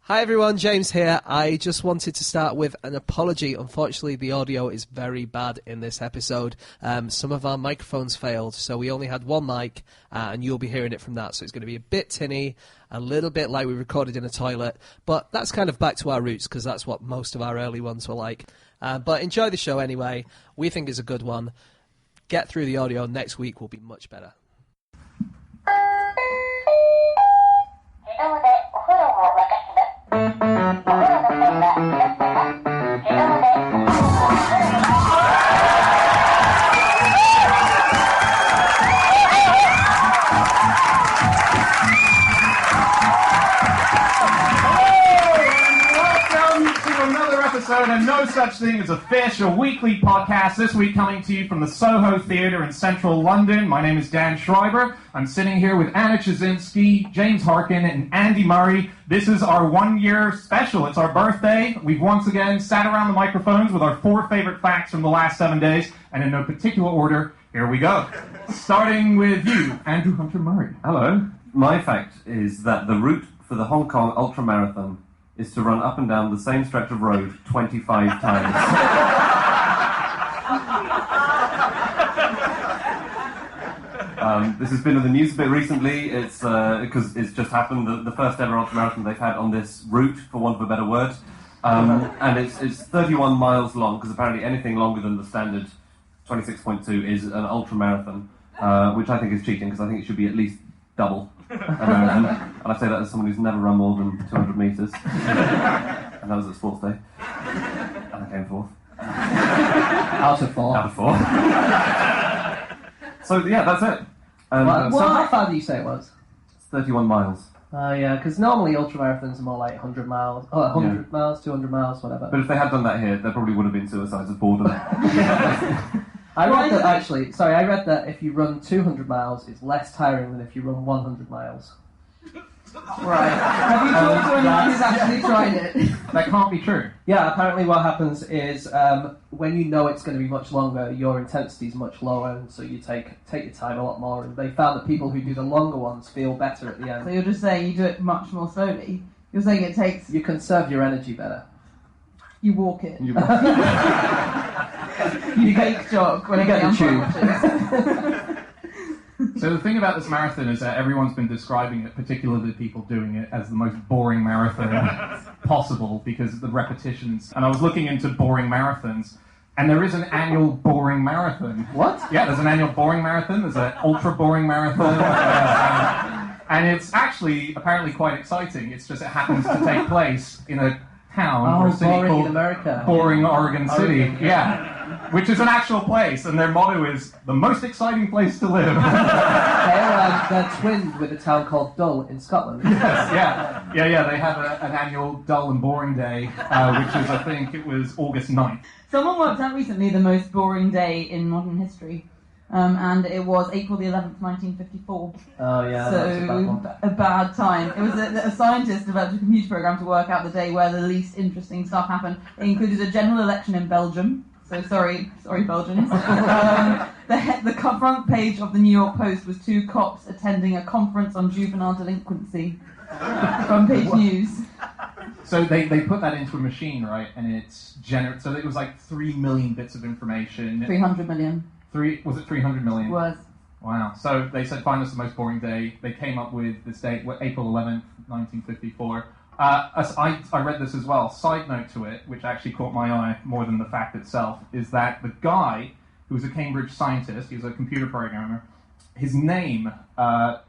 Hi everyone, James here. I just wanted to start with an apology. Unfortunately, the audio is very bad in this episode. Some of our microphones failed, so we only had one mic, and you'll be hearing it from that. So it's going to be a bit tinny, a little bit like we recorded in a toilet, but that's kind of back to our roots because that's what most of our early ones were like. But enjoy the show anyway. We think it's a good one. Get through the audio. Next week will be much better. And no such thing as a fish, a weekly podcast. This week coming to you from the Soho Theatre in central London. My name is Dan Schreiber. I'm sitting here with Anna Chazinski, James Harkin, and Andy Murray. This is our 1 year special. It's our birthday. We've once again sat around the microphones with our 4 favorite facts from the last 7 days, and in no particular order, here we go. Starting with you, Andrew Hunter Murray. Hello. My fact is that the route for the Hong Kong Ultra Marathon is to run up and down the same stretch of road 25 times. This has been in the news a bit recently. It's because it's just happened, the first ever ultramarathon they've had on this route, for want of a better word. And it's 31 miles long, because apparently anything longer than the standard 26.2 is an ultramarathon, which I think is cheating, because I think it should be at least double. And I say that as someone who's never run more than 200 metres. And that was at sports day. And I came fourth. Out of 4. Out of 4. So, yeah, that's it. So how far do you say it was? It's 31 miles. Oh, yeah, because normally ultramarathons are more like 100 miles. Oh, 100 miles, 200 miles, whatever. But if they had done that here, there probably would have been suicides of boredom. I read that if you run 200 miles, it's less tiring than if you run 100 miles. Right. Have you talked to anyone who's actually tried it? That can't be true. Yeah, apparently what happens is when you know it's going to be much longer, your intensity is much lower, and so you take your time a lot more. And they found that people who do the longer ones feel better at the end. So you're just saying you do it much more slowly? You're saying it takes... You conserve your energy better. You walk it. You fake jog when you get the tube. So the thing about this marathon is that everyone's been describing it, particularly people doing it, as the most boring marathon possible because of the repetitions. And I was looking into boring marathons, and there is an annual boring marathon. What? Yeah, there's an annual boring marathon. There's an ultra boring marathon. And it's actually apparently quite exciting. It's just it happens to take place in a town or a city boring called in America. Boring, Oregon City. Yeah. Which is an actual place, and their motto is the most exciting place to live. They're twinned with a town called Dull in Scotland. Yes, yeah. They have an annual dull and boring day, which is, I think, it was August 9th. Someone worked out recently the most boring day in modern history, and it was April the 11th, 1954. Oh, yeah, so that's a bad one. a bad time. It was a scientist developed a computer program to work out the day where the least interesting stuff happened. It included a general election in Belgium. So sorry, Belgians. The front page of the New York Post was 2 cops attending a conference on juvenile delinquency. Front page news. So they put that into a machine, right? And it's so it was like 3 million bits of information. 300 million. Was it 300 million? It was. Wow. So they said, find us the most boring day. They came up with this date, April 11th, 1954. I read this as well. Side note to it, which actually caught my eye more than the fact itself, is that the guy who was a Cambridge scientist, he was a computer programmer, his name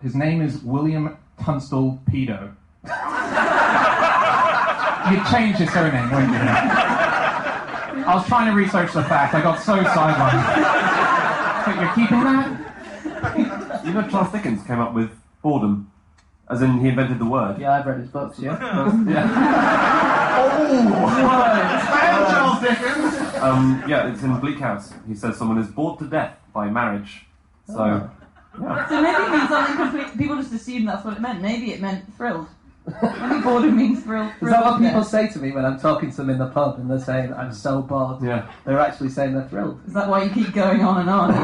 is William Tunstall Pedo. You'd change his surname, wouldn't you? I was trying to research the fact. I got so sidelined. But you're keeping that? You know, Charles Dickens came up with boredom. As in, he invented the word. Yeah, I've read his books, yeah. Charles Dickens! Yeah, it's in Bleak House. He says someone is bored to death by marriage. So, yeah. So maybe it means something completely... People just assume that's what it meant. Maybe it meant thrilled. Maybe boredom means thrilled. Is that what people say to me when I'm talking to them in the pub and they're saying, I'm so bored? Yeah. They're actually saying they're thrilled. Is that why you keep going on and on?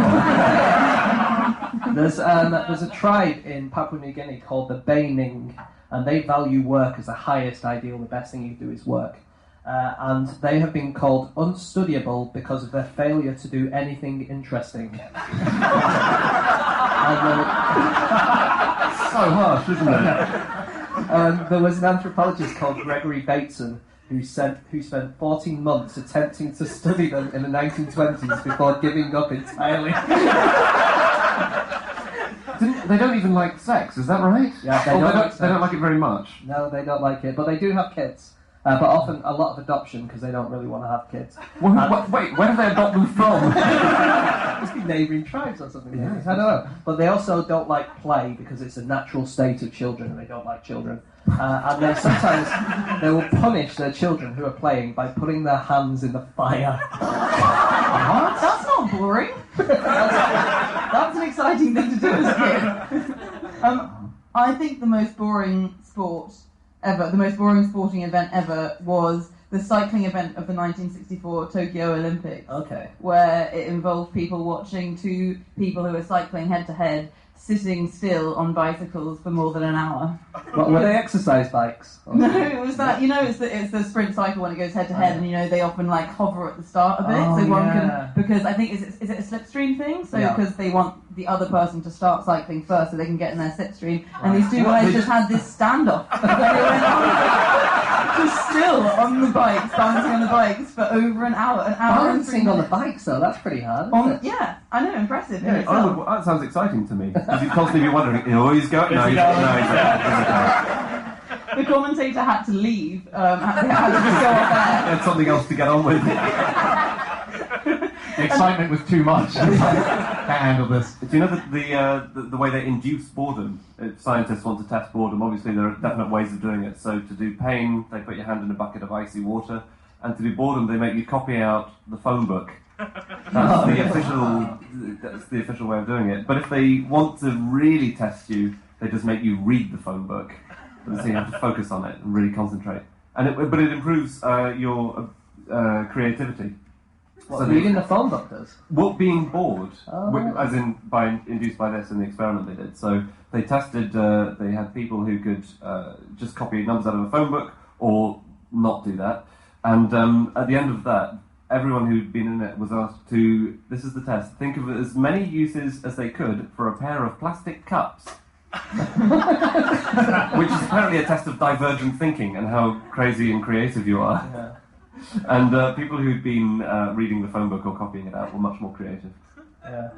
There's a tribe in Papua New Guinea called the Baining, and they value work as the highest ideal. The best thing you can do is work. And they have been called unstudyable because of their failure to do anything interesting. So harsh, isn't it? There was an anthropologist called Gregory Bateson who spent 14 months attempting to study them in the 1920s before giving up entirely. They don't even like sex, is that right? Yeah, they don't like it very much. No, they don't like it, but they do have kids. But often a lot of adoption because they don't really want to have kids. Well, wait, where do they adopt them from? Must be neighbouring tribes or something. Yeah. I don't know. But they also don't like play because it's a natural state of children and they don't like children. And then sometimes they will punish their children who are playing by putting their hands in the fire. What? That's not boring. That's an exciting thing to do as a kid. I think the most boring sporting event ever was the cycling event of the 1964 Tokyo Olympics. Okay. Where it involved people watching two people who were cycling head to head, sitting still on bicycles for more than an hour. What, were they exercise bikes? No, it was that, it's the sprint cycle when it goes head to head, and they often like hover at the start a bit, so one can, because I think, is it a slipstream thing? So because they want the other person to start cycling first so they can get in their slipstream, and these two guys just had this standoff. They went on just still on the bikes, bouncing on the bikes for over an hour. Balancing on the bikes though, that's pretty hard. Yeah, I know, impressive. Yeah, that sounds exciting to me. Because you'd constantly be wondering, he's going. No, he's The commentator had to leave. They had to just go up there. He had something else to get on with. The excitement was too much. Can't handle this. Do you know that the way they induce boredom? If scientists want to test boredom, obviously there are definite ways of doing it. So to do pain, they put your hand in a bucket of icy water, and to do boredom, they make you copy out the phone book. That's the official way of doing it. But if they want to really test you, they just make you read the phone book, so you have to focus on it and really concentrate. But it improves your creativity. What, reading the phone book does? Well, being bored, as in induced by this in the experiment they did. So they tested, they had people who could just copy numbers out of a phone book or not do that. And at the end of that, everyone who'd been in it was asked to, this is the test, think of as many uses as they could for a pair of plastic cups. Which is apparently a test of divergent thinking and how crazy and creative you are. Yeah. And people who'd been reading the phone book or copying it out were much more creative. Yeah.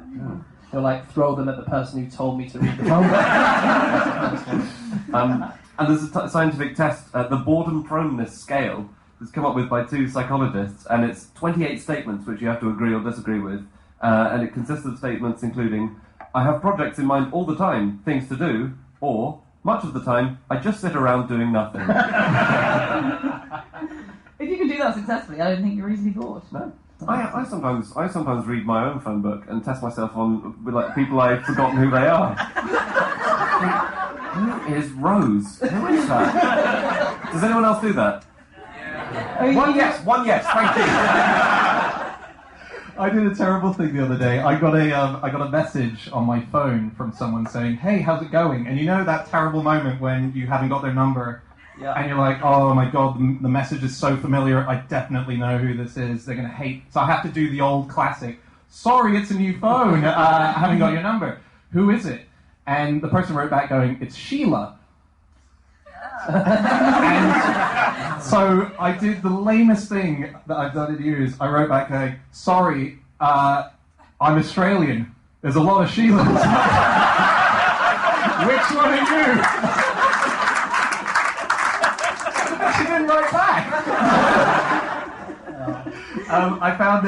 They'll throw them at the person who told me to read the phone book. And there's a scientific test, the boredom proneness scale, that's come up with by two psychologists, and it's 28 statements which you have to agree or disagree with, and it consists of statements including, I have projects in mind all the time, things to do, or, much of the time, I just sit around doing nothing. If you can do that successfully, I don't think you're easily bored. No. I sometimes read my own phone book and test myself on with people I've forgotten who they are. Who is Rose? Who is that? Does anyone else do that? One yes, thank you. I did a terrible thing the other day. I got a message on my phone from someone saying, "Hey, how's it going?" And you know that terrible moment when you haven't got their number, and you're like, "Oh my god, the message is so familiar. I definitely know who this is. They're going to hate." So I have to do the old classic. Sorry, it's a new phone. I haven't got your number. Who is it? And the person wrote back going, "It's Sheila." And so I did the lamest thing that I've done in years. I wrote back going, "Sorry, I'm Australian. There's a lot of Sheilas." Which one are you? She didn't write back. I found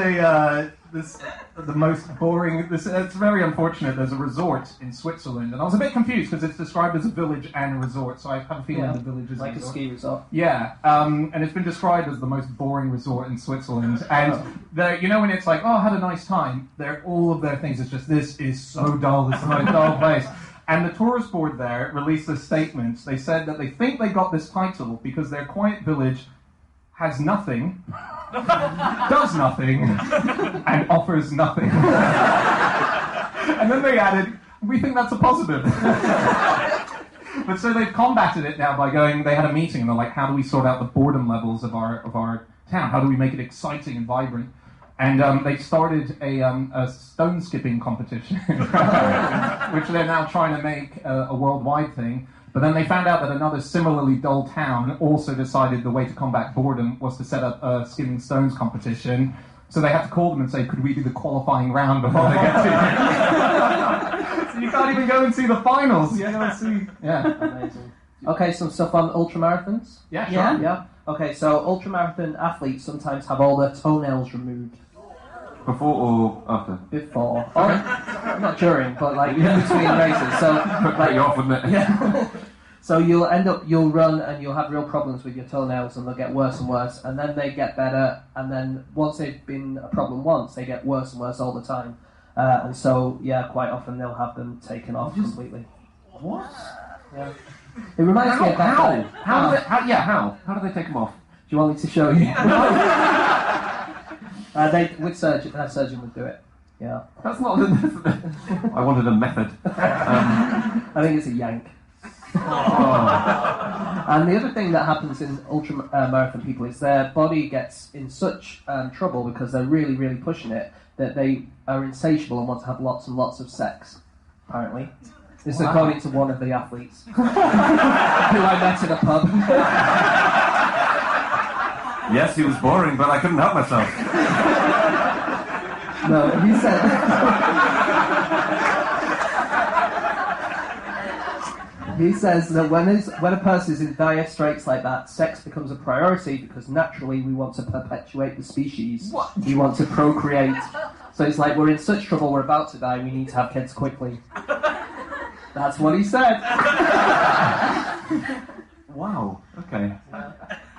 the most boring. It's very unfortunate. There's a resort in Switzerland, and I was a bit confused because it's described as a village and a resort. So I have a feeling the village is like a ski resort. Yeah, and it's been described as the most boring resort in Switzerland. And when it's like, "Oh, I had a nice time," all of their things is just, "This is so dull. This is the most dull place." And the tourist board there released a statement. They said that they think they got this title because their quiet village has nothing, does nothing, and offers nothing. And then they added, "We think that's a positive." But so they've combated it now by going. They had a meeting and they're like, how do we sort out the boredom levels of our town? How do we make it exciting and vibrant? And they started a stone skipping competition, which they're now trying to make a worldwide thing. But then they found out that another similarly dull town also decided the way to combat boredom was to set up a skipping stones competition. So they had to call them and say, could we do the qualifying round before they get to you? So you can't even go and see the finals. You go and see. Yeah. Amazing. Okay, some stuff on ultramarathons. Yeah, sure. Yeah. Okay, so ultramarathon athletes sometimes have all their toenails removed. Before or after? Before. Or, not during, but like in between races. So Like you off, wouldn't it? Yeah. So you'll run and you'll have real problems with your toenails and they'll get worse and worse and then they get better and then once they've been a problem once, they get worse and worse all the time. And so, yeah, quite often they'll have them taken off completely. What? Yeah. It reminds me of that guy. How do they take them off? Do you want me to show you? Surgeon would do it. Yeah. That's not. I wanted a method. I think it's a yank. And the other thing that happens in ultra-marathon people is their body gets in such trouble because they're really, really pushing it that they are insatiable and want to have lots and lots of sex, apparently. This is according to one of the athletes who I met in a pub. Yes, he was boring, but I couldn't help myself. No, he said... He says that when a person is in dire straits like that, sex becomes a priority because naturally we want to perpetuate the species. What? We want to procreate. So it's like, we're in such trouble, we're about to die, we need to have kids quickly. That's what he said. Wow, okay.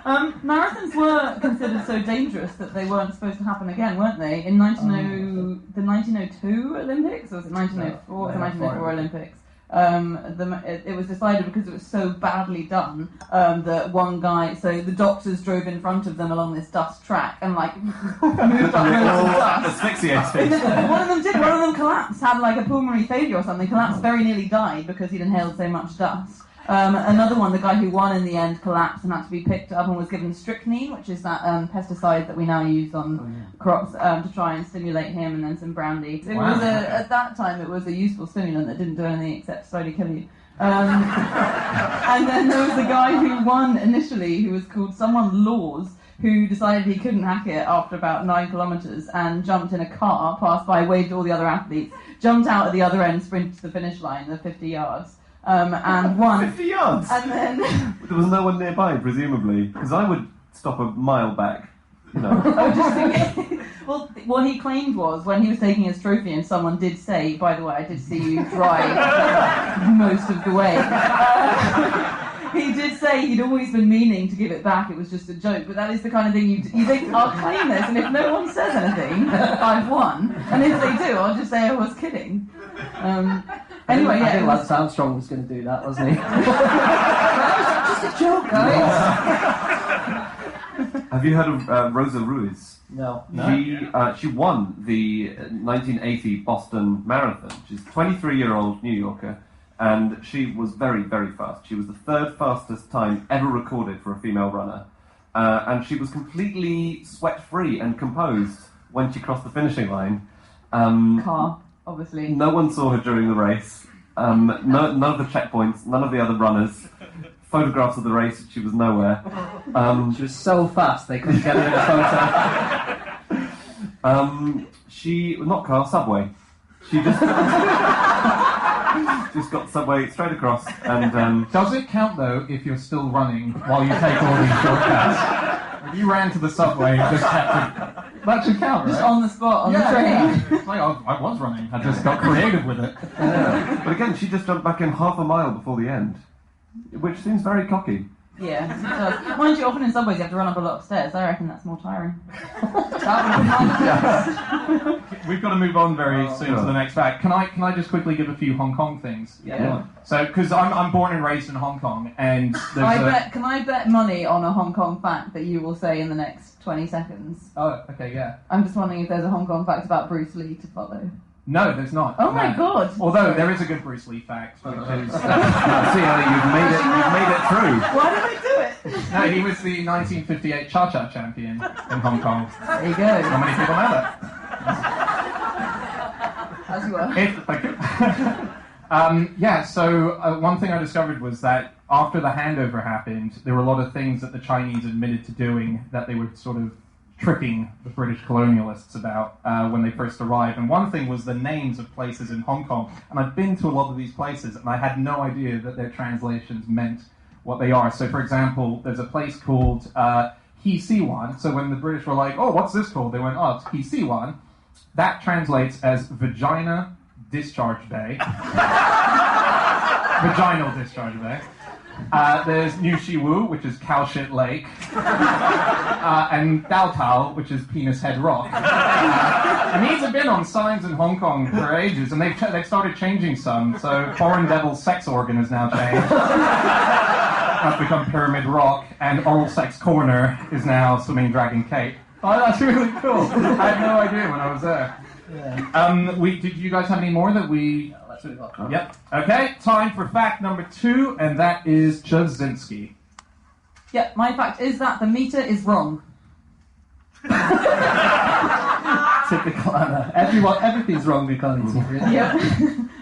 Marathons were considered so dangerous that they weren't supposed to happen again, weren't they? In the 1902 Olympics, or was it 1904? The 1904 Olympics. It was decided because it was so badly done that one guy, so the doctors drove in front of them along this dust track and like moved up roads of dust. Asphyxiated. One of them collapsed, had like a pulmonary failure or something, collapsed, very nearly died because he'd inhaled so much dust. Another one, the guy who won in the end, collapsed and had to be picked up and was given strychnine, which is that pesticide that we now use on crops to try and stimulate him, and then some brandy. At that time, it was a useful stimulant that didn't do anything except slowly kill you. And then there was a guy who won initially, who was called someone Laws, who decided he couldn't hack it after about 9 kilometres and jumped in a car, passed by, waved to all the other athletes, jumped out at the other end, sprinted to the finish line, the 50 yards. And won. 50 yards? And then... There was no one nearby, presumably, because I would stop a mile back, you know. I was just thinking... Well, what he claimed was, when he was taking his trophy, and someone did say, by the way, I did see you drive most of the way. He did say he'd always been meaning to give it back, it was just a joke, but that is the kind of thing you think, I'll claim this, and if no one says anything, I've won. And if they do, I'll just say I was kidding. Anyway, I think Lance Armstrong was going to do that, wasn't he? That was just a joke, guys. Have you heard of Rosa Ruiz? No. She won the 1980 Boston Marathon. She's a 23-year-old New Yorker, and she was very, very fast. She was the third fastest time ever recorded for a female runner, and she was completely sweat-free and composed when she crossed the finishing line. Car, obviously. No one saw her during the race. None of the checkpoints, none of the other runners. Photographs of the race, she was nowhere. She was so fast they couldn't get her in a photo. Not car, subway. She just just got subway straight across. And does it count though if you're still running while you take all these shortcuts? If you ran to the subway and just kept it, that should count, right? Just on the spot, on the train. Yeah. It's like, I was running, I just got creative with it. But again, she just jumped back in half a mile before the end, which seems very cocky. Yeah, it does. Mind you, often in subways you have to run up a lot of stairs. I reckon that's more tiring. We've got to move on very soon to the next fact. Can I just quickly give a few Hong Kong things? Yeah. So, because I'm born and raised in Hong Kong, and Can I bet money on a Hong Kong fact that you will say in the next 20 seconds? Oh, okay, yeah. I'm just wondering if there's a Hong Kong fact about Bruce Lee to follow. No, there's not. Oh my God. Although there is a good Bruce Lee fact, which is... See, Ellie, you've made it through. Why did I do it? No, he was the 1958 Cha-Cha champion in Hong Kong. There you go. Not many people know that. As you were. Thank you. So one thing I discovered was that after the handover happened, there were a lot of things that the Chinese admitted to doing that they were sort of tricking the British colonialists about when they first arrived. And one thing was the names of places in Hong Kong. And I've been to a lot of these places, and I had no idea that their translations meant what they are. So, for example, there's a place called He Si Wan. So when the British were like, oh, what's this called? They went, oh, it's He Si Wan. That translates as Vagina Discharge Bay. Vaginal Discharge Bay. There's New Shiwu, which is Cow Shit Lake, and Dao Tao, which is Penis Head Rock. And these have been on signs in Hong Kong for ages, and they've started changing some. So Foreign Devil's sex organ has now changed. That's become Pyramid Rock, and Oral Sex Corner is now Swimming Dragon Cape. Oh, that's really cool. I had no idea when I was there. Yeah. Did you guys have any more that we... Let's move on. Yep. Okay, time for fact number 2, and that is Jasinski. Yeah, my fact is that the meter is wrong. Typical Anna. Everything's wrong according to you. Yeah.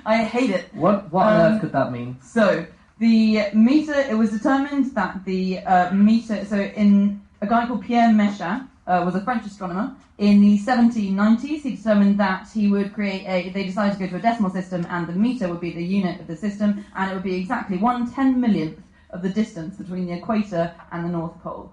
I hate it. What on earth could that mean? So, the meter, it was determined that the meter, so in a guy called Pierre Méchain, was a French astronomer. In the 1790s, he determined that he would create they decided to go to a decimal system, and the meter would be the unit of the system, and it would be exactly 1/10,000,000th of the distance between the equator and the North Pole.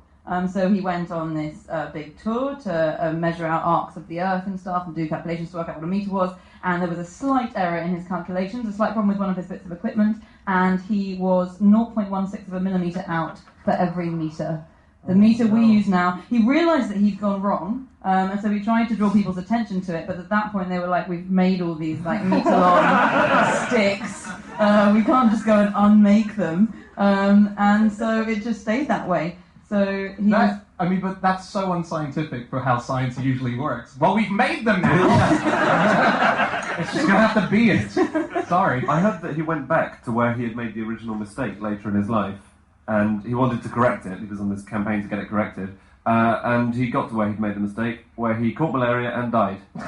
So he went on this big tour to measure out arcs of the Earth and stuff, and do calculations to work out what a meter was, and there was a slight error in his calculations, a slight problem with one of his bits of equipment, and he was 0.16 of a millimetre out for every metre. The meter we use now, he realised that he'd gone wrong, and so he tried to draw people's attention to it, but at that point they were like, we've made all these like meter-long sticks, we can't just go and unmake them, and so it just stayed that way. So but that's so unscientific for how science usually works. Well, we've made them now! It's just going to have to be it. Sorry. I heard that he went back to where he had made the original mistake later in his life, and he wanted to correct it. He was on this campaign to get it corrected. And he got to where he'd made the mistake, where he caught malaria and died. It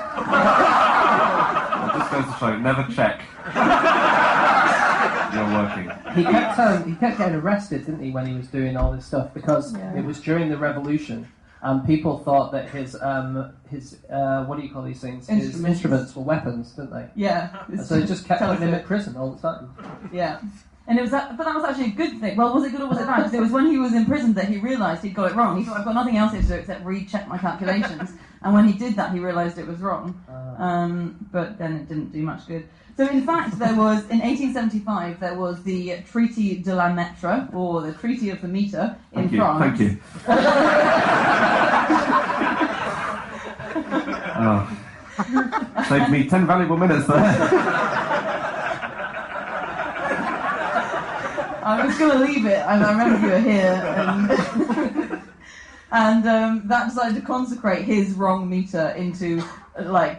just goes to show, never check. You're working. He kept getting arrested, didn't he, when he was doing all this stuff, because it was during the revolution, and people thought that his what do you call these things? His instruments were weapons, didn't they? Yeah. So they just kept putting him in prison all the time. Yeah. And but that was actually a good thing. Well, was it good or was it bad? Because it was when he was in prison that he realised he'd got it wrong. He thought, I've got nothing else here to do except recheck my calculations. And when he did that, he realised it was wrong. But then it didn't do much good. So in fact, in 1875, there was the Treaty de la Metre, or the Treaty of the Meter, in France. Thank you. Saved me 10 valuable minutes there. I was going to leave it, and I remember you were here, and that decided to consecrate his wrong meter into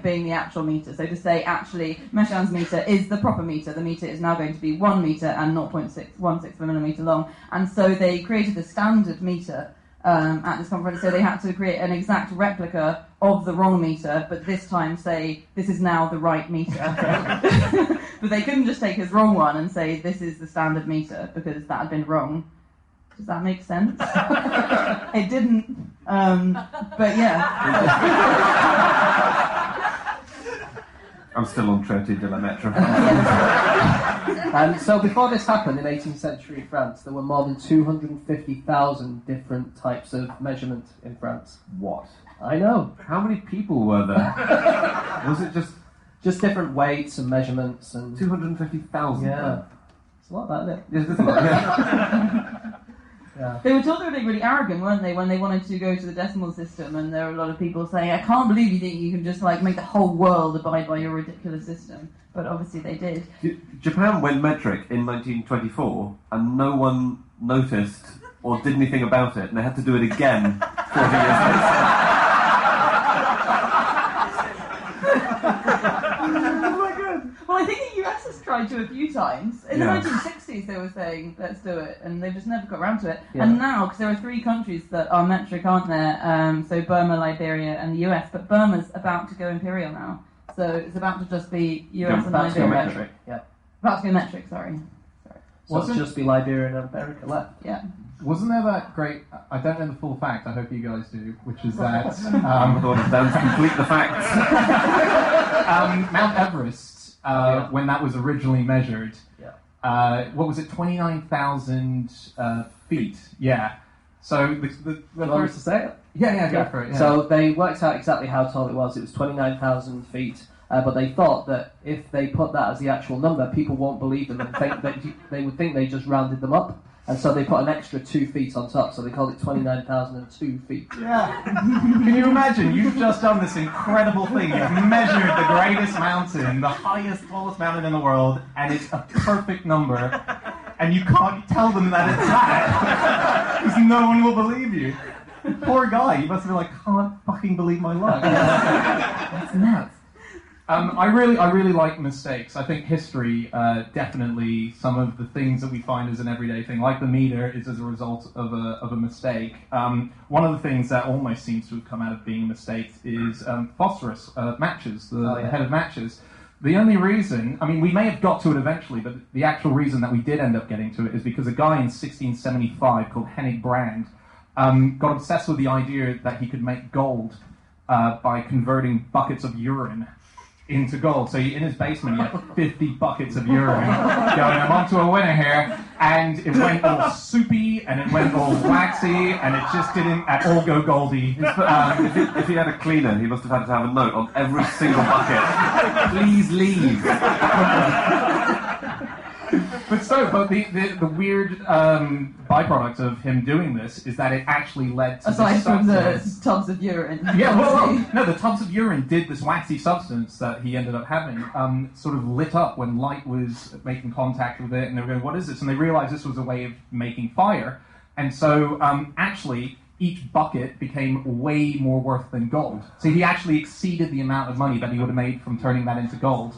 being the actual meter. So to say, actually, Méchain's meter is the proper meter. The meter is now going to be 1 meter and 0.16 of a millimeter long. And so they created the standard meter at this conference. So they had to create an exact replica of the wrong meter, but this time say, this is now the right meter. But they couldn't just take his wrong one and say, this is the standard meter, because that had been wrong. Does that make sense? It didn't. But yeah. I'm still on Treaty de la Metre. So before this happened in 18th century France, there were more than 250,000 different types of measurement in France. What? I know. How many people were there? Was it just different weights and measurements and 250,000? Yeah. It's a lot, that, isn't it? Yes, it's a lot, yeah. Yeah. They were told they were being really arrogant, weren't they, when they wanted to go to the decimal system, and there were a lot of people saying, I can't believe you think you can just make the whole world abide by your ridiculous system. But obviously they did. Japan went metric in 1924, and no one noticed or did anything about it, and they had to do it again 40 years later. tried to a few times. In the 1960s, they were saying, let's do it, and they just never got around to it. Yeah. And now, because there are 3 countries that are metric, aren't there? So Burma, Liberia, and the US. But Burma's about to go imperial now. So it's about to just be US and That's Liberia. metric, yeah. About to go metric, sorry. So it'll just be Liberia and America left. Yeah. Wasn't there that great? I don't know the full fact. I hope you guys do. Which is that I thought it down to complete the facts. Mount Everest, when that was originally measured, what was it? 29,000 feet. Yeah. So the Do you want me to say it? yeah, go for it. Yeah. So they worked out exactly how tall it was. It was 29,000 feet. But they thought that if they put that as the actual number, people won't believe them and think that they would think they just rounded them up. And so they put an extra 2 feet on top. So they called it 29,002 feet. Yeah. Can you imagine? You've just done this incredible thing. You've measured the greatest mountain, the highest, tallest mountain in the world, and it's a perfect number. And you can't tell them that it's that. Because no one will believe you. Poor guy. You must be like, can't fucking believe my luck. That's nuts. I really like mistakes. I think history, definitely, some of the things that we find as an everyday thing, like the meter, is as a result of a mistake. One of the things that almost seems to have come out of being mistakes is phosphorus matches, the head of matches. The only reason, I mean, we may have got to it eventually, but the actual reason that we did end up getting to it is because a guy in 1675 called Hennig Brand got obsessed with the idea that he could make gold by converting buckets of urine into gold. So in his basement he had 50 buckets of urine going, I'm onto a winner here, and it went all soupy and it went all waxy and it just didn't at all go goldy. If he had a cleaner, he must have had to have a note on every single bucket. Please leave. But the weird byproduct of him doing this is that it actually led to Aside this from the substance. tubs of urine. Yeah, well, no, the tubs of urine did this waxy substance that he ended up having, sort of lit up when light was making contact with it, and they were going, what is this? And they realized this was a way of making fire. And so, actually, each bucket became way more worth than gold. So he actually exceeded the amount of money that he would have made from turning that into gold.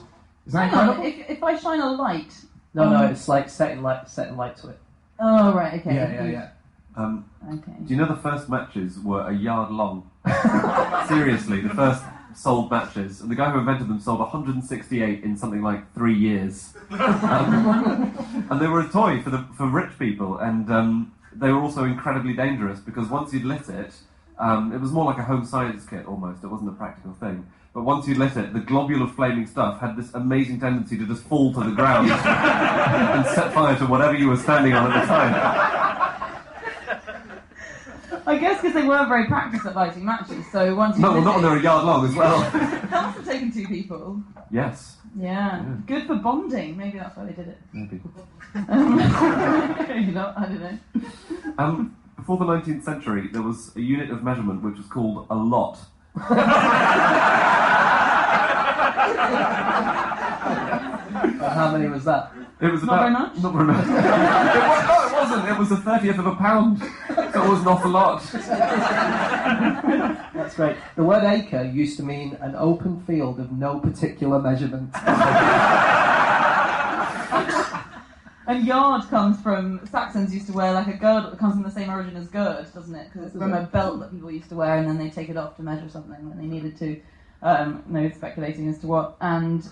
Isn't that Hang on, incredible? if I shine a light... No, it's like setting light to it. Oh, right, okay. Yeah. Okay. Do you know the first matches were a yard long? Seriously, the first sold matches. And the guy who invented them sold 168 in something like 3 years. And they were a toy for rich people, and they were also incredibly dangerous because once you'd lit it, it was more like a home science kit almost. It wasn't a practical thing. But once you lit it, the globule of flaming stuff had this amazing tendency to just fall to the ground and set fire to whatever you were standing on at the time. I guess because they weren't very practiced at lighting matches, so once you No, lit not when it, they're a yard long as well. that must have taken 2 people. Yes, Yeah. Good for bonding. Maybe that's why they did it. maybe. Maybe not, I don't know. Before the 19th century, there was a unit of measurement which was called a lot. How many was that? It was Not about very much? Not very much. It wasn't. It was a 30th of a pound. So it was not a lot. That's great. The word acre used to mean an open field of no particular measurement. And yard comes from, Saxons used to wear like a girdle that comes from the same origin as gird, doesn't it? Because it's from a belt that people used to wear and then they take it off to measure something when they needed to. No speculating as to what. And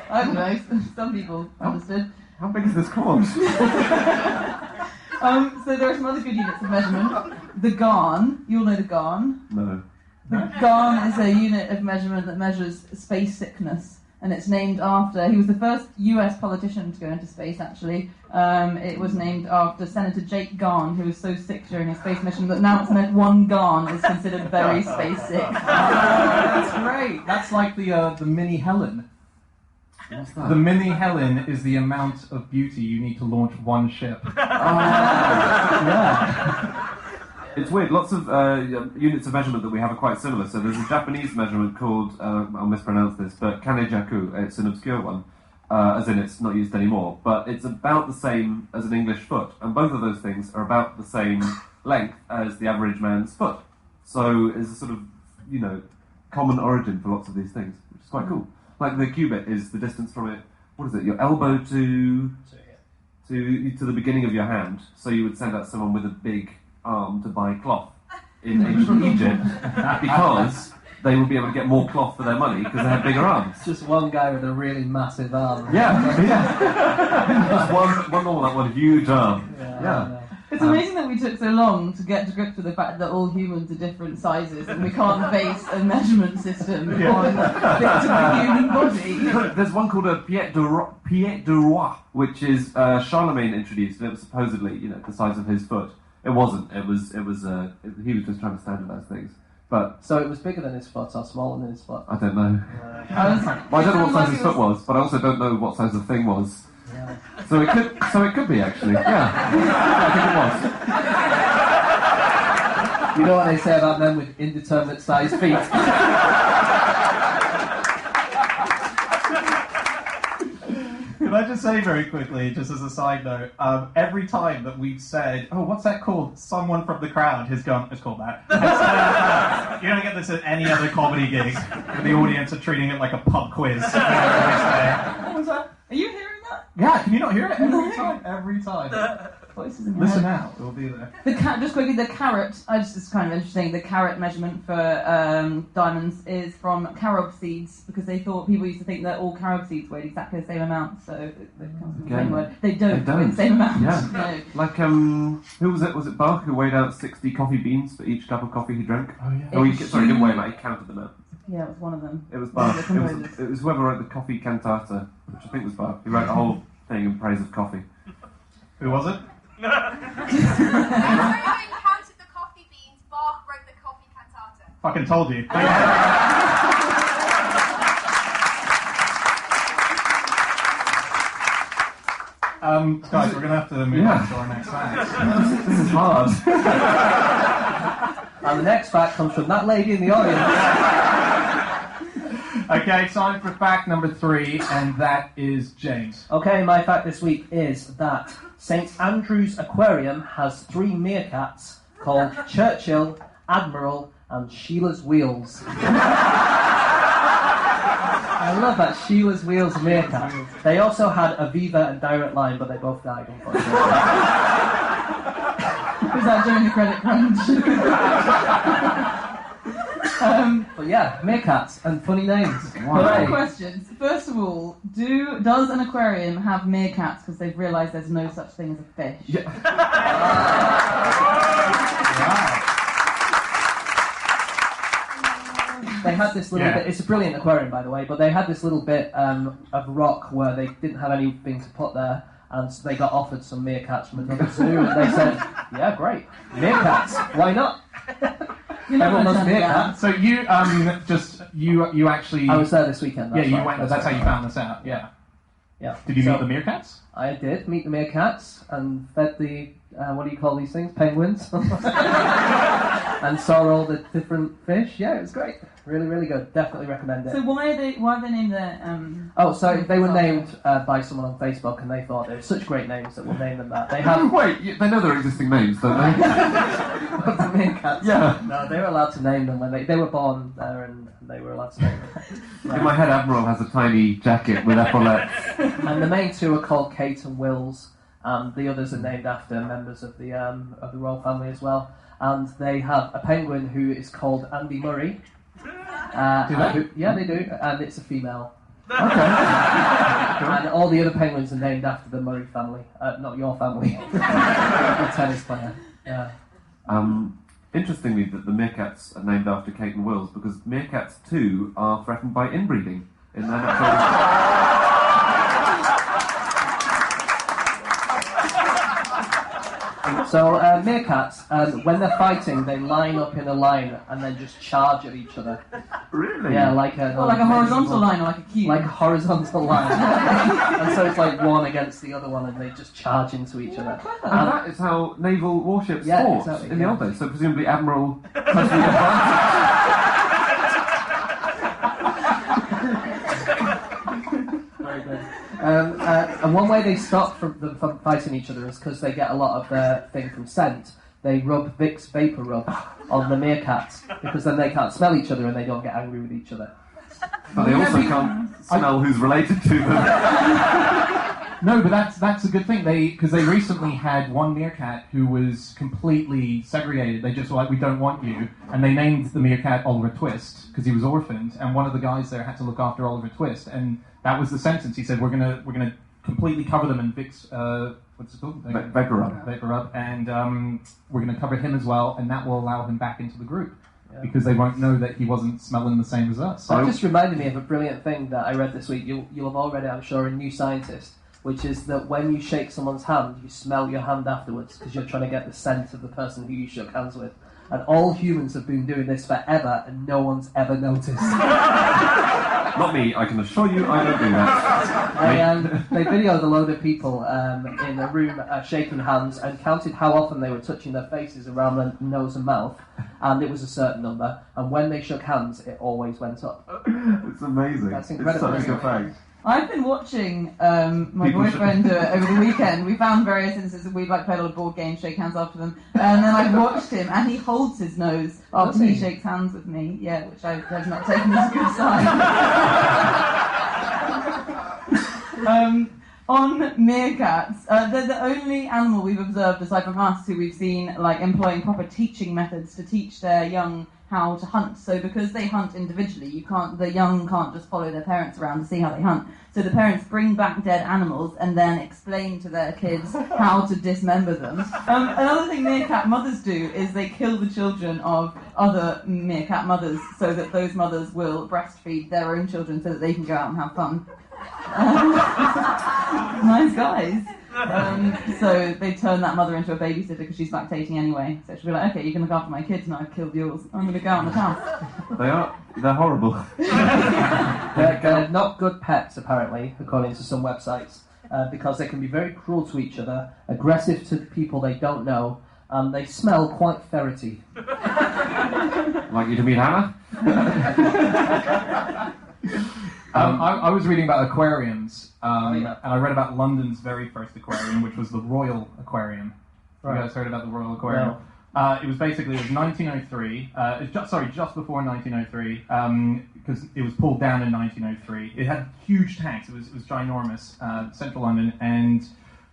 I don't know. Some people understood. How big is this course? So there are some other good units of measurement. The garn. You all know the garn. No. The garn is a unit of measurement that measures space sickness, and it's named after, he was the first US politician to go into space, actually. It was named after Senator Jake Garn, who was so sick during his space mission that now it's meant 1 garn is considered very space sick. That's great. That's like the mini Helen. What's that? The mini Helen is the amount of beauty you need to launch 1 ship. Yeah. It's weird. Lots of units of measurement that we have are quite similar. So there's a Japanese measurement called, I'll mispronounce this, but kanejaku. It's an obscure one, as in it's not used anymore. But it's about the same as an English foot. And both of those things are about the same length as the average man's foot. So it's a sort of, common origin for lots of these things, which is quite cool. Like the cubit is the distance from it. What is it? Your elbow to the beginning of your hand. So you would send out someone with a big arm to buy cloth in ancient Egypt because they would be able to get more cloth for their money because they have bigger arms. Just one guy with a really massive arm. Yeah. Just one normal, like one huge arm. Yeah. It's amazing that we took so long to get to grips with the fact that all humans are different sizes and we can't base a measurement system on bits of the human body. There's one called a Piet de Roi, which is Charlemagne introduced, and it was supposedly, the size of his foot. It wasn't. He was just trying to standardise things. But so it was bigger than his foot or smaller than his foot? I don't know. I don't know what size his foot was, but I also don't know what size the thing was. Yeah. So it could be actually. Yeah. I think it was. You know what they say about men with indeterminate sized feet? Can I just say very quickly, just as a side note, every time that we've said, oh, what's that called? Someone from the crowd has gone, it's called that. You don't get this at any other comedy gig, where the audience are treating it like a pub quiz. What was that? Are you hearing that? Yeah, can you not hear it? Every time. Voices in Listen out, it'll be there. Just quickly, the carrot, this is kind of interesting, the carrot measurement for diamonds is from carob seeds, because people used to think that all carob seeds weighed exactly the same amount, so it comes from the same word. They don't weigh the same amount. Yeah. No. Like, who was it? Was it Bach who weighed out 60 coffee beans for each cup of coffee he drank? Oh, yeah. Oh, he didn't weigh them out, he counted them out. Yeah, it was one of them. It was Bach. It was whoever wrote the Coffee Cantata, which I think was Bach. He wrote the whole thing in praise of coffee. Who was it? Counted the coffee beans, Bach wrote the Coffee Cantata. Fucking told you. Guys, we're going to have to move on to our next fact. This is hard. And the next fact comes from that lady in the audience. Okay, time for fact number 3, and that is James. Okay, my fact this week is that St Andrew's Aquarium has 3 meerkats called Churchill, Admiral, and Sheila's Wheels. I love that, Sheila's Wheels meerkat. They also had Aviva and Direct Line, but they both died, unfortunately. Was that during the credit crunch? But yeah, meerkats and funny names. Wow. Questions. First of all, does an aquarium have meerkats because they've realised there's no such thing as a fish? Yeah. They had this little bit, it's a brilliant aquarium by the way, but they had this little bit of rock where they didn't have anything to put there, and so they got offered some meerkats from another zoo, and they said, yeah, great, meerkats, why not? Everyone loves meerkats. So you you actually... I was there this weekend. Yeah, you went. That's how you found this out. Yeah. Yeah. Did you meet the meerkats? I did meet the meerkats and fed the what do you call these things? Penguins. And saw all the different fish. Yeah, it was great. Really, really good. Definitely recommend it. So why have they named their they were named by someone on Facebook, and they thought they were such great names that we'll name them that. They have. Wait, they know their existing names, don't they? The meerkats. Yeah. No, they were allowed to name them when they were born there, and they were allowed to name them. Right. In my head, Admiral has a tiny jacket with epaulets. And the main 2 are called Kate and Wills, and the others are named after members of the royal family as well. And they have a penguin who is called Andy Murray. Do they? Yeah, they do, and it's a female. Okay. And all the other penguins are named after the Murray family, not your family. The tennis player. Yeah. Interestingly, that the meerkats are named after Kate and Wills because meerkats too are threatened by inbreeding in their natural. So meerkats, when they're fighting, they line up in a line and then just charge at each other. Really? Yeah, like a horizontal line or like a cube. Like a horizontal line. And so it's like one against the other one, and they just charge into each other. And that is how naval warships fought exactly, in the old days. So presumably Admiral has the advantage. Very good. And one way they stop from fighting each other is because they get a lot of their thing from scent. they rub Vicks Vapor Rub on the meerkats because then they can't smell each other and they don't get angry with each other. But they also can't smell who's related to them. No, but that's a good thing. Because they recently had one meerkat who was completely segregated. They just were like, we don't want you, and they named the meerkat Oliver Twist because he was orphaned. And one of the guys there had to look after Oliver Twist, and that was the sentence. He said, we're gonna completely cover them in Vicks. What's it called? Vapor Rub. Vapor Rub, and we're gonna cover him as well, and that will allow him back into the group. Because they won't know that he wasn't smelling the same as us. That just reminded me of a brilliant thing that I read this week. You'll have all read it, I'm sure, in New Scientist, which is that when you shake someone's hand, you smell your hand afterwards because you're trying to get the scent of the person who you shook hands with. And all humans have been doing this forever, and no one's ever noticed. Not me, I can assure you I don't do that. They videoed a load of people in a room shaking hands and counted how often they were touching their faces around their nose and mouth, and it was a certain number, and when they shook hands, it always went up. It's amazing. That's incredible. It's such a good fact. I've been watching my boyfriend do it over the weekend. We found various instances. We'd like play a lot of board games, shake hands after them, and then I've watched him, and he holds his nose after he shakes hands with me. Yeah, which I've not taken as a good sign. On meerkats, they're the only animal we've observed aside from us who we've seen like employing proper teaching methods to teach their young how to hunt. So because they hunt individually, the young can't just follow their parents around to see how they hunt. So the parents bring back dead animals and then explain to their kids how to dismember them. Another thing meerkat mothers do is they kill the children of other meerkat mothers so that those mothers will breastfeed their own children so that they can go out and have fun. Nice guys. So they turn that mother into a babysitter because she's lactating anyway. So she'll be like, okay, you can look after my kids now I've killed yours. I'm going to go out in the town. They're horrible. They're not good pets, apparently, according to some websites, because they can be very cruel to each other, aggressive to people they don't know, and they smell quite ferrety. Like you to meet Hannah? I was reading about aquariums, and I read about London's very first aquarium, which was the Royal Aquarium. Right. You guys heard about the Royal Aquarium? No. It was 1903. Just before 1903, because it was pulled down in 1903. It had huge tanks. It was ginormous, central London, and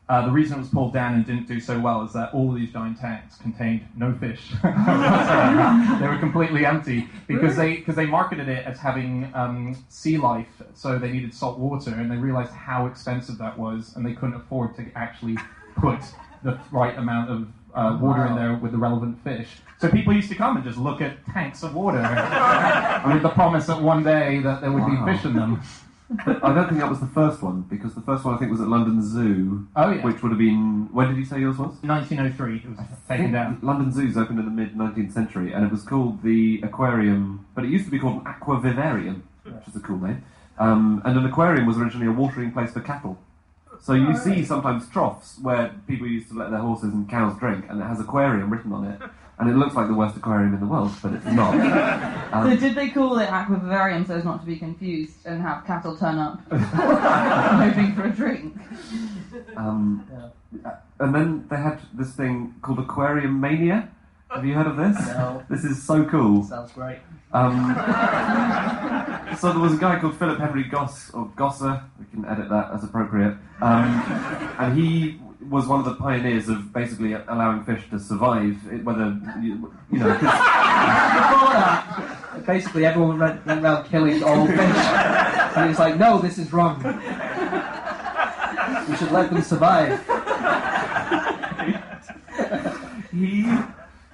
the reason it was pulled down and didn't do so well is that all of these giant tanks contained no fish. They were completely empty because they marketed it as having sea life, so they needed salt water, and they realized how expensive that was, and they couldn't afford to actually put the right amount of water in there with the relevant fish. So people used to come and just look at tanks of water with the promise that one day that there would be fish in them. I don't think that was the first one, because the first one I think was at London Zoo, which would have been... When did you say yours was? 1903, it was taken down. London Zoo's opened in the mid-19th century, and it was called the aquarium, but it used to be called an aquavivarium, which is a cool name. And an aquarium was originally a watering place for cattle. So you see sometimes troughs where people used to let their horses and cows drink, and it has aquarium written on it. And it looks like the worst aquarium in the world, but it's not. So did they call it aquavivarium so as not to be confused and have cattle turn up hoping for a drink? And then they had this thing called Aquarium Mania. Have you heard of this? No. This is so cool. Sounds great. So there was a guy called Philip Henry Goss, or Gosser, we can edit that as appropriate, and he was one of the pioneers of basically allowing fish to survive, whether, you know... Before that, basically everyone went around killing all fish, and he was like, no, this is wrong. We should let them survive. He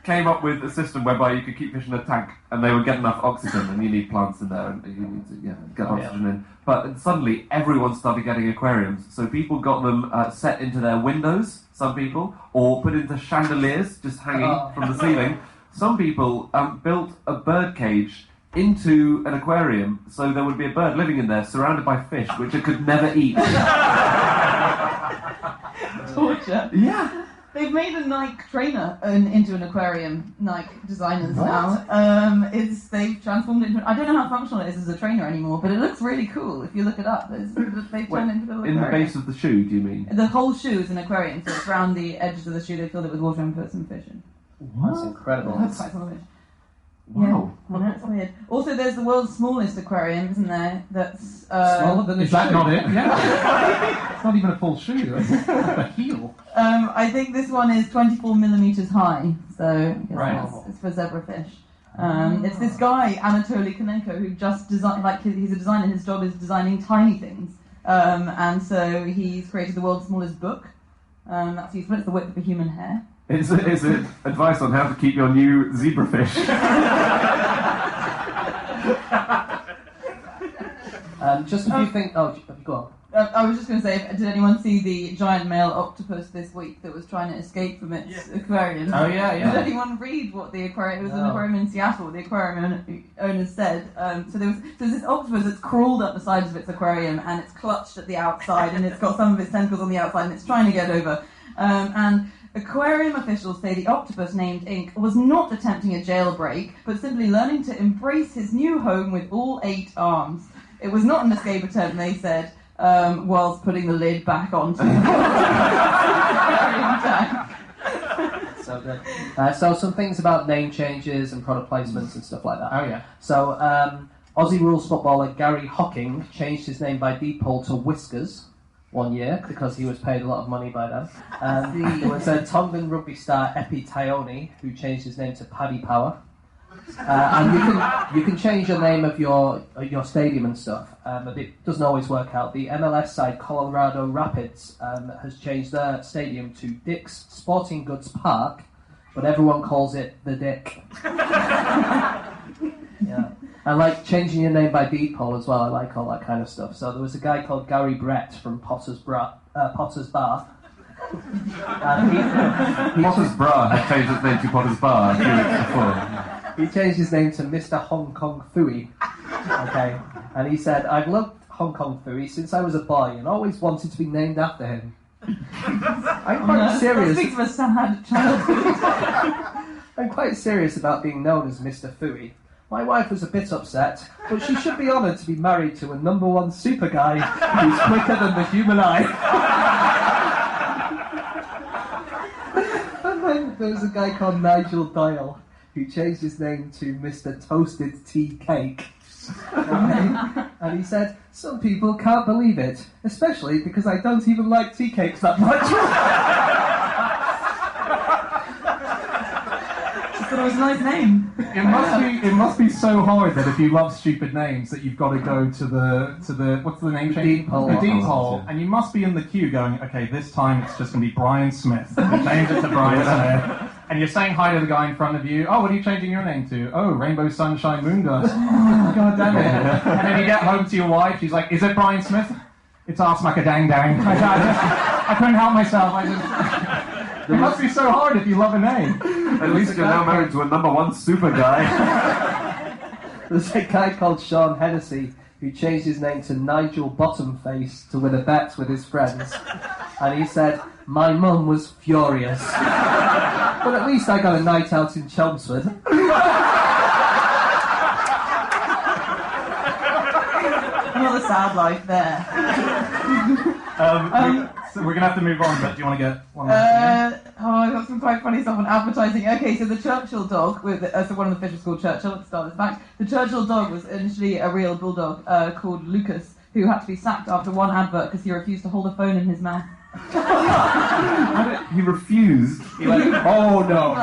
came up with a system whereby you could keep fish in a tank and they would get enough oxygen, and you need plants in there and you need to get oxygen in. But suddenly everyone started getting aquariums, so people got them set into their windows, some people, or put into chandeliers just hanging from the ceiling. Some people built a bird cage into an aquarium, so there would be a bird living in there surrounded by fish which it could never eat. Torture. Yeah. They've made a Nike trainer into an aquarium, Nike designers now. They've transformed it into... I don't know how functional it is as a trainer anymore, but it looks really cool if you look it up. They've turned into a little aquarium. In the base of the shoe, do you mean? The whole shoe is an aquarium, so it's around the edges of the shoe they filled it with water and put some fish in. That's incredible. That's quite some of it. Wow. Yeah, that's weird. Also, there's the world's smallest aquarium, isn't there? That's Smaller than a Is that shoe. not it? Yeah. It's not even a full shoe. It's a heel. I think this one is 24 millimeters high, so I guess Right. it's for zebrafish. It's this guy Anatoly Konenko who just designed, like he's a designer. His job is designing tiny things, and so he's created the world's smallest book. That's useful. It's the width of a human hair. Is it advice on how to keep your new zebrafish? Just if you think... Oh, go on. I was just going to say, did anyone see the giant male octopus this week that was trying to escape from its aquarium? Oh, yeah, yeah. Did anyone read what the aquarium? It was an No. aquarium in Seattle. The aquarium owners said. So there's this octopus that's crawled up the sides of its aquarium and it's clutched at the outside and it's got some of its tentacles on the outside and it's trying to get over. And aquarium officials say the octopus named Ink was not attempting a jailbreak, but simply learning to embrace his new home with all 8 arms. It was not an escape attempt, they said, whilst putting the lid back onto the aquarium tank. So good. So some things about name changes and product placements and stuff like that. Oh, yeah. So Aussie rules footballer Gary Hocking changed his name by default to Whiskers one year because he was paid a lot of money by them. There was a Tongan rugby star Epi Taione who changed his name to Paddy Power. And you can change your name of your stadium and stuff, but it doesn't always work out. The MLS side Colorado Rapids has changed their stadium to Dick's Sporting Goods Park, but everyone calls it the Dick. Yeah. I like changing your name by deed poll as well. I like all that kind of stuff. So there was a guy called Gary Brett from Potter's Bar. Potter's Bra had changed its name to Potter's Bar a few weeks before. He changed his name to Mr. Hong Kong Fooey. Okay, and he said, "I've loved Hong Kong Fooey since I was a boy and always wanted to be named after him." I'm quite serious. That speaks of a sad childhood. I'm quite serious about being known as Mr. Fooey. My wife was a bit upset, but she should be honoured to be married to a #1 super guy who's quicker than the human eye. And then there was a guy called Nigel Doyle who changed his name to Mr. Toasted Tea Cake. Okay. And he said, "Some people can't believe it, especially because I don't even like tea cakes that much." But it was a nice name. It must be so hard that if you love stupid names that you've got to go to the what's the name change? deed poll. The deed poll, and you must be in the queue going, okay, this time it's just going to be Brian Smith. You change it to Brian Smith, and you're saying hi to the guy in front of you. Oh, what are you changing your name to? Oh, Rainbow Sunshine Moondust. Oh, God damn it! And then you get home to your wife. She's like, is it Brian Smith? It's Arse Macadang Dang. I couldn't help myself. It must be so hard if you love a name. At least you're now married to a #1 super guy. There's a guy called Sean Hennessy who changed his name to Nigel Bottomface to win a bet with his friends. And he said, "My mum was furious. But at least I got a night out in Chelmsford." Another sad life there. So we're going to have to move on, but do you want to get one more? I've got some quite funny stuff on advertising. Okay, so the Churchill dog, so one of the fishes called Churchill at the start of this fact. The Churchill dog was initially a real bulldog called Lucas, who had to be sacked after one advert because he refused to hold a phone in his mouth. He refused. He went, "Oh no."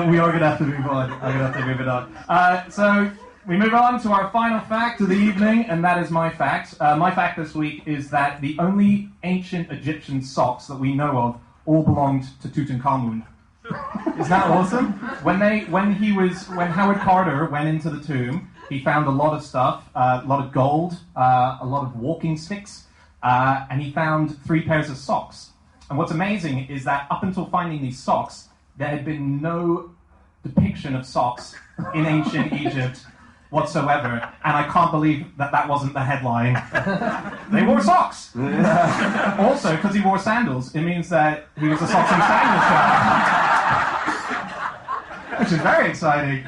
We are going to have to move on. I'm going to have to move it on. So we move on to our final fact of the evening, and that is my fact. My fact this week is that the only ancient Egyptian socks that we know of all belonged to Tutankhamun. Isn't that awesome? When Howard Carter went into the tomb, he found a lot of stuff, a lot of gold, a lot of walking sticks, and he found 3 pairs of socks. And what's amazing is that up until finding these socks, there had been no depiction of socks in ancient Egypt whatsoever, and I can't believe that wasn't the headline. They wore socks! Also, because he wore sandals, it means that he was a socks and sandals guy. Which is very exciting.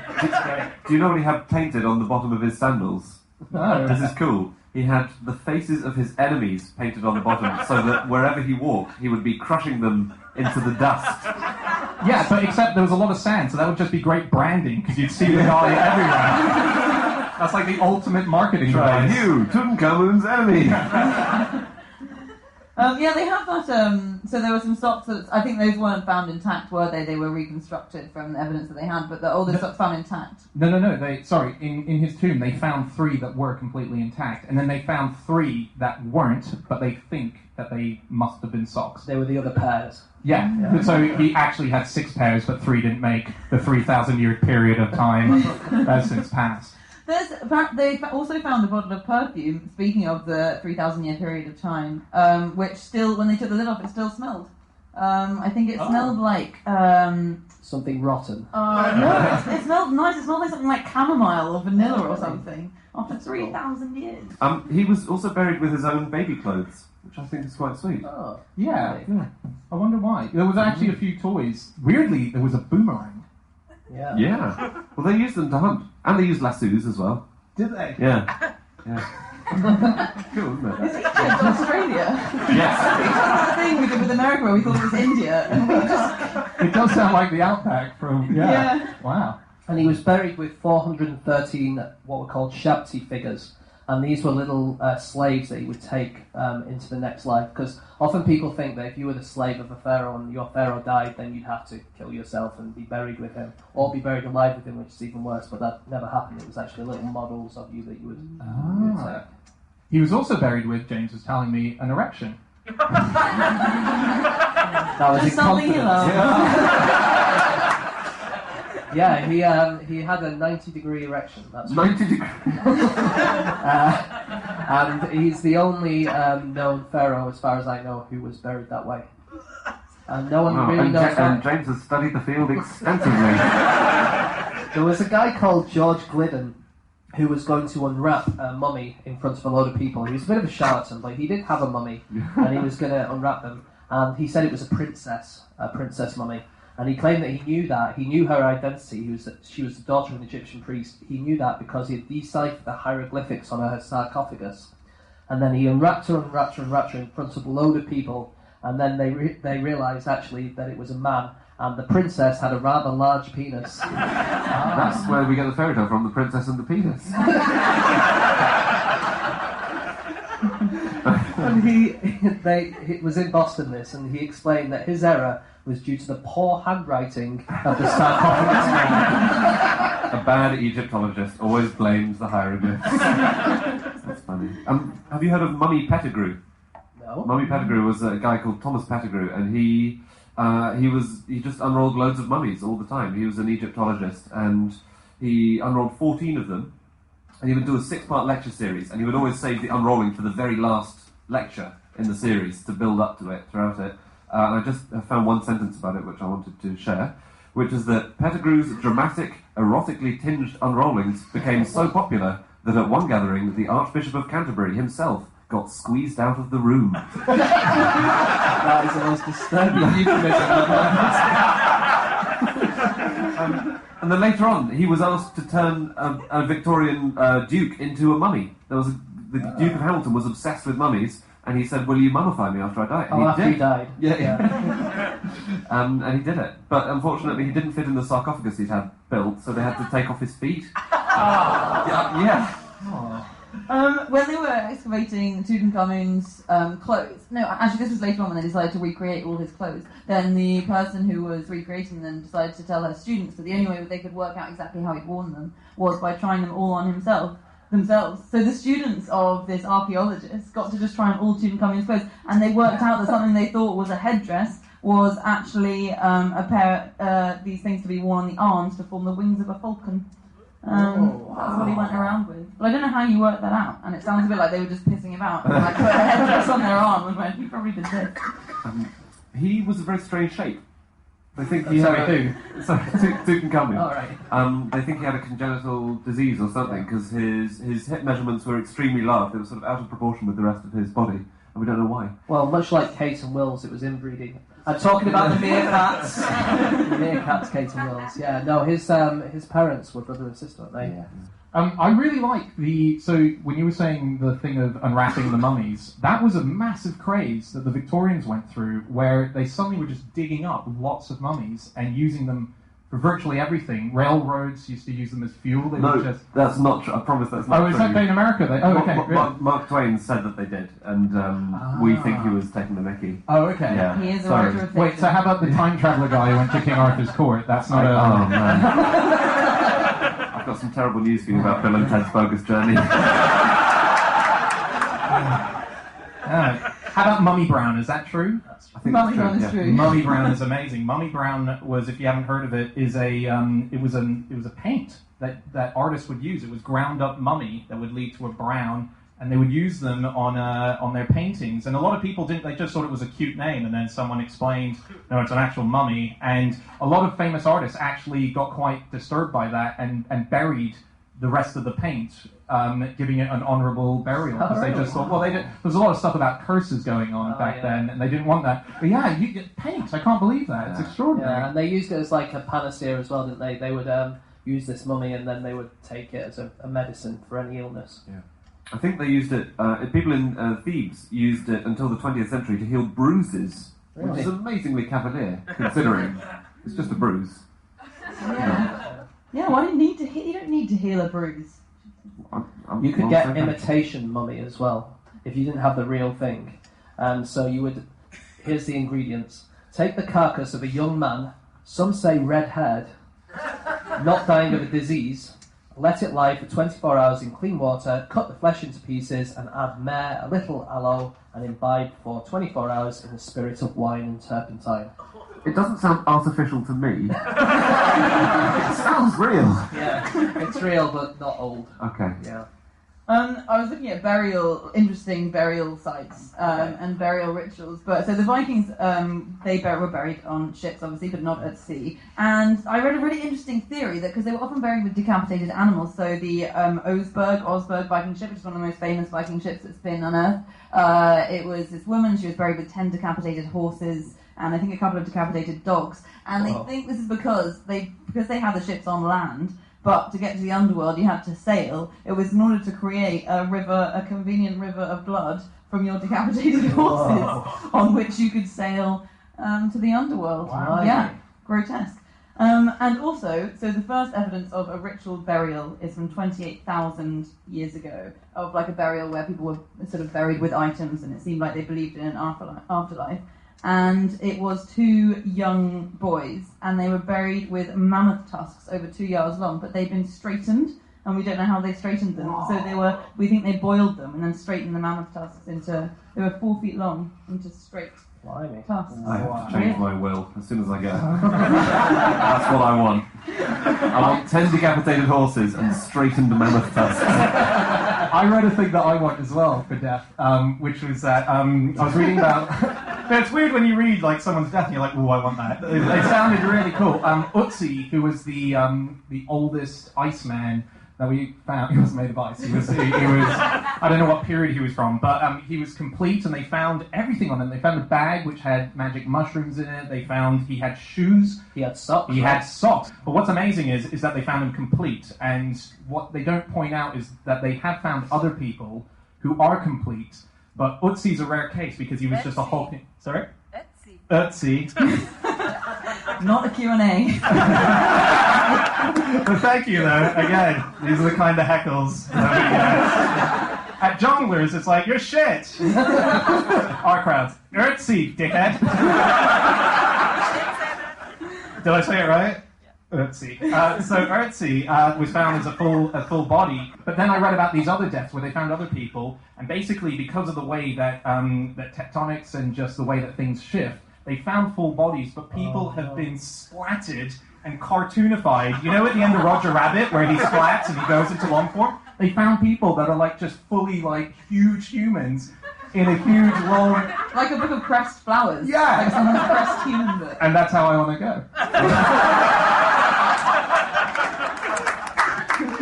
Do you know what he had painted on the bottom of his sandals? No. This is cool. He had the faces of his enemies painted on the bottom, so that wherever he walked, he would be crushing them into the dust. Yeah, but except there was a lot of sand, so that would just be great branding, because you'd see the guy everywhere. That's like the ultimate marketing Try device. you, Tutankhamun's enemy. Yeah, they have that. So there were some socks that I think those weren't found intact, were they? They were reconstructed from the evidence that they had, but the oldest socks found intact. No. In his tomb, they found 3 that were completely intact, and then they found 3 that weren't, but they think that they must have been socks. They were the other pairs. Yeah. So he actually had 6 pairs, but 3 didn't make the 3,000-year period of time that's since passed. They also found a bottle of perfume, speaking of the 3,000-year period of time, which still, when they took the lid off, it still smelled. I think it smelled like... Something rotten. No, it smelled nice. It smelled like something like chamomile or vanilla or something. After 3,000 years. He was also buried with his own baby clothes, which I think is quite sweet. Oh. Yeah. I wonder why. There was actually a few toys. Weirdly, there was a boomerang. Yeah. Yeah. Well, they used them to hunt. And they used lassos as well. Did they? Yeah. Cool, isn't it? Is Egypt Australia? Yes. That's the thing we did with America where we thought it was India. And we just... It does sound like the outback from... Yeah. Wow. And he was buried with 413 what were called Shabti figures. And these were little slaves that he would take into the next life. Because often people think that if you were the slave of a pharaoh and your pharaoh died, then you'd have to kill yourself and be buried with him. Or be buried alive with him, which is even worse. But that never happened. It was actually little models of you that you would take. He was also buried with, James was telling me, an erection. That was Just in something confidence. you love. Yeah, he had a 90-degree erection. That's 90 degrees. and he's the only known pharaoh, as far as I know, who was buried that way. And no one really knows why. And James has studied the field extensively. There was a guy called George Glidden who was going to unwrap a mummy in front of a load of people. He was a bit of a charlatan, but he did have a mummy, and he was going to unwrap them. And he said it was a princess mummy. And he claimed that he knew that. He knew her identity. She was the daughter of an Egyptian priest. He knew that because he had deciphered the hieroglyphics on her sarcophagus. And then he unwrapped her in front of a load of people. And then they realised, actually, that it was a man. And the princess had a rather large penis. That's where we get the fairy tale from, the princess and the penis. And it was in Boston, this, and he explained that his error was due to the poor handwriting of the sarcophagus man. A bad Egyptologist always blames the hieroglyphs. That's funny. Have you heard of Mummy Pettigrew? No. Mummy Pettigrew was a guy called Thomas Pettigrew, and he just unrolled loads of mummies all the time. He was an Egyptologist, and he unrolled 14 of them, and he would do a 6-part lecture series, and he would always save the unrolling for the very last lecture in the series to build up to it throughout it. And I just found one sentence about it which I wanted to share, which is that Pettigrew's dramatic, erotically tinged unrollings became so popular that at one gathering, the Archbishop of Canterbury himself got squeezed out of the room. That is the most disturbing euphemism I've heard. And then later on, he was asked to turn a Victorian duke into a mummy. The Duke of Hamilton was obsessed with mummies, and he said, "Will you mummify me after I die?" And After he died. Yeah. And he did it. But unfortunately, he didn't fit in the sarcophagus he'd had built, so they had to take off his feet. Yeah. When they were excavating Tutankhamun's clothes, no, actually this was later on when they decided to recreate all his clothes, then the person who was recreating them decided to tell her students that the only way that they could work out exactly how he'd worn them was by trying them all on themselves. So the students of this archaeologist got to just try on all Tutankhamun's clothes, and they worked out that something they thought was a headdress was actually a pair these things to be worn on the arms to form the wings of a falcon. That's what he went around with. But I don't know how you worked that out, and it sounds a bit like they were just pissing about and like put a headdress on their arm and went, "You probably did this." He was a very strange shape. They think he Sorry, had who? Tutankhamun. All right. They think he had a congenital disease or something because his hip measurements were extremely large. They were sort of out of proportion with the rest of his body. and we don't know why. Well, much like Kate and Will's, it was inbreeding. I'm talking about the meerkats. The meerkats, Kate and Will's. Yeah, no, his parents were brother and sister, weren't they? Yeah. I really like so when you were saying the thing of unwrapping the mummies, that was a massive craze that the Victorians went through, where they suddenly were just digging up lots of mummies and using them for virtually everything. Railroads used to use them as fuel. They would just... that's not true. I promise that's not true. Oh, is that in America? Mark Twain said that they did, and we think he was taking the mickey. Oh, okay. Yeah. He is a Sorry. writer of Wait, fiction. so how about the time traveller guy who went to King Arthur's court? That's not Oh, man. I've got some terrible news for you about Bill and Ted's Bogus Journey. How about Mummy Brown? Is that true? I think Mummy that's Brown is yeah. true. Mummy Brown is amazing. Mummy Brown was, if you haven't heard of it, is a it was a paint that artists would use. It was ground up mummy that would lead to a brown, and they would use them on their paintings. And a lot of people didn't; they just thought it was a cute name. And then someone explained, no, it's an actual mummy. And a lot of famous artists actually got quite disturbed by that and buried the rest of the paint, giving it an honourable burial, because they just thought, well, there's a lot of stuff about curses going on back then, and they didn't want that. But yeah, you get paint. I can't believe that. It's extraordinary. Yeah, and they used it as like a panacea as well, didn't they? They would use this mummy and then they would take it as a medicine for any illness. Yeah. I think they used it, people in Thebes used it until the 20th century to heal bruises, which is amazingly cavalier, considering it's just a bruise. Yeah, well, you don't need to heal a bruise. You could get imitation mummy as well, if you didn't have the real thing. And so you would, here's the ingredients. Take the carcass of a young man, some say red-haired, not dying of a disease, let it lie for 24 hours in clean water, cut the flesh into pieces, and add myrrh, a little aloe, and imbibe for 24 hours in the spirit of wine and turpentine. It doesn't sound artificial to me. It sounds real. Yeah, it's real but not old. Okay. Yeah. I was looking at interesting burial sites and burial rituals. But so the Vikings, they were buried on ships, obviously, but not at sea. And I read a really interesting theory that because they were often buried with decapitated animals. So the Osberg Viking ship, which is one of the most famous Viking ships that's been unearthed. It was this woman. She was buried with 10 decapitated horses, and I think a couple of decapitated dogs. And they think this is because they had the ships on land. But to get to the underworld, you had to sail. It was in order to create a convenient river of blood from your decapitated horses on which you could sail to the underworld. Wow. Yeah, grotesque. And also, so the first evidence of a ritual burial is from 28,000 years ago, of like a burial where people were sort of buried with items, and it seemed like they believed in an afterlife. And it was 2 young boys, and they were buried with mammoth tusks over 2 yards long, but they'd been straightened, and we don't know how they straightened them. So we think they boiled them and then straightened the mammoth tusks they were 4 feet long, into straight Blimey. tusks. I have to change my will as soon as I get home. That's what I want. I want 10 decapitated horses and straightened mammoth tusks. I read a thing that I want as well for death, which was that I was reading about... It's weird when you read like someone's death and you're like, "Oh, I want that." They sounded really cool. Ötzi, who was the oldest Iceman that we found, he wasn't made of ice. He was I don't know what period he was from, but he was complete, and they found everything on him. They found a bag which had magic mushrooms in it. They found he had shoes. He had socks. He had socks. But what's amazing is that they found him complete. And what they don't point out is that they have found other people who are complete. But Ötzi's a rare case because he was just a whole... Sorry? Ötzi. Not a Q&A. But thank you, though. Again, these are the kind of heckles that we get. At Jonglers, it's like, you're shit. Our crowds. Ötzi, dickhead. Did I say it right? Ötzi. So Ötzi was found as a full body, but then I read about these other deaths where they found other people, and basically because of the way that tectonics and just the way that things shift, they found full bodies, but people have been splatted and cartoonified. You know at the end of Roger Rabbit where he splats and he goes into long form? They found people that are like just fully like huge humans in a huge long... Like a book of pressed flowers. Yeah. Like someone's pressed human book. And that's how I want to go.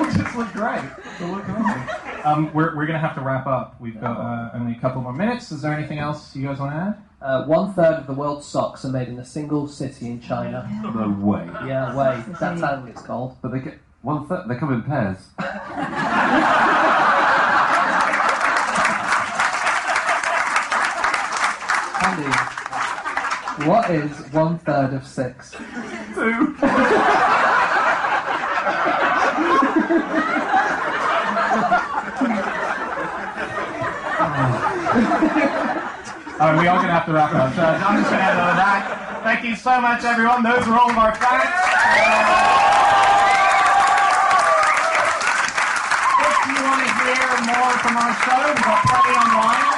It just looked great. It looked amazing. We're going to have to wrap up. We've got only a couple more minutes. Is there anything else you guys want to add? 1/3 of the world's socks are made in a single city in China. No way. Yeah, way. That's how it's called. But they get 1/3. They come in pairs. Andy, what is 1/3 of 6? 2. We are going to have to wrap up. So I'm just going to end on that. Thank you so much, everyone. Those are all of our facts. If you want to hear more from our show, we've got plenty online.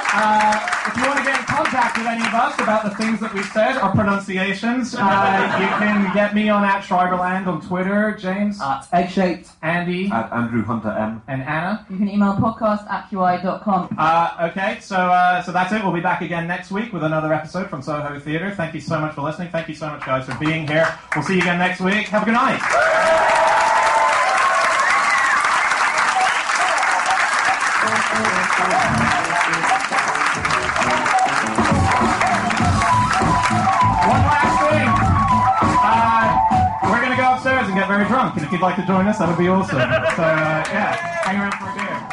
If you want to get in contact with any of us about the things that we've said, or pronunciations, you can get me on @Schreiberland on Twitter, James. Egg-shaped. Andy. Andrew Hunter M. And Anna. You can email podcast@qi.com. Okay, so that's it. We'll be back again next week with another episode from Soho Theatre. Thank you so much for listening. Thank you so much, guys, for being here. We'll see you again next week. Have a good night. One last thing. We're going to go upstairs and get very drunk, and if you'd like to join us, that would be awesome. So, yeah, hang around for a beer.